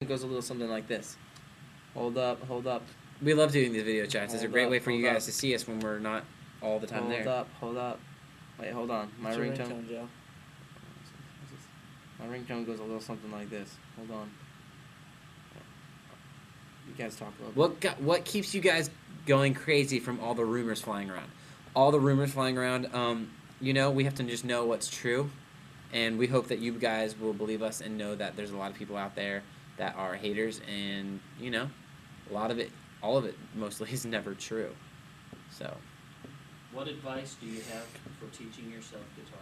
It goes a little something like this. Hold up, hold up. We love doing these video chats. It's a Hold great up, way for you hold guys up. to see us when we're not all the time there. Hold up, hold up. Wait, hold on. My What's your ringtone. Joe? My ringtone goes a little something like this. Hold on. You guys talk a little bit. What keeps you guys going crazy from all the rumors flying around? All the rumors flying around. You know, we have to just know what's true, and we hope that you guys will believe us and know that there's a lot of people out there that are haters, and you know, a lot of it, all of it, mostly is never true. So. What advice do you have for teaching yourself guitar?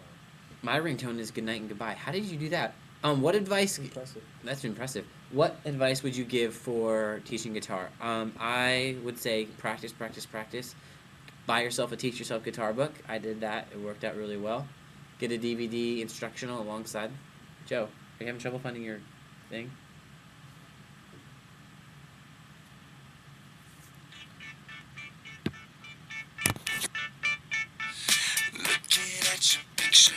My ringtone is good night and goodbye. How did you do that? What advice? Impressive. That's impressive. What advice would you give for teaching guitar? I would say practice, practice, practice. Buy yourself a Teach Yourself guitar book. I did that. It worked out really well. Get a DVD instructional alongside. Joe, are you having trouble finding your thing? Looking at your picture.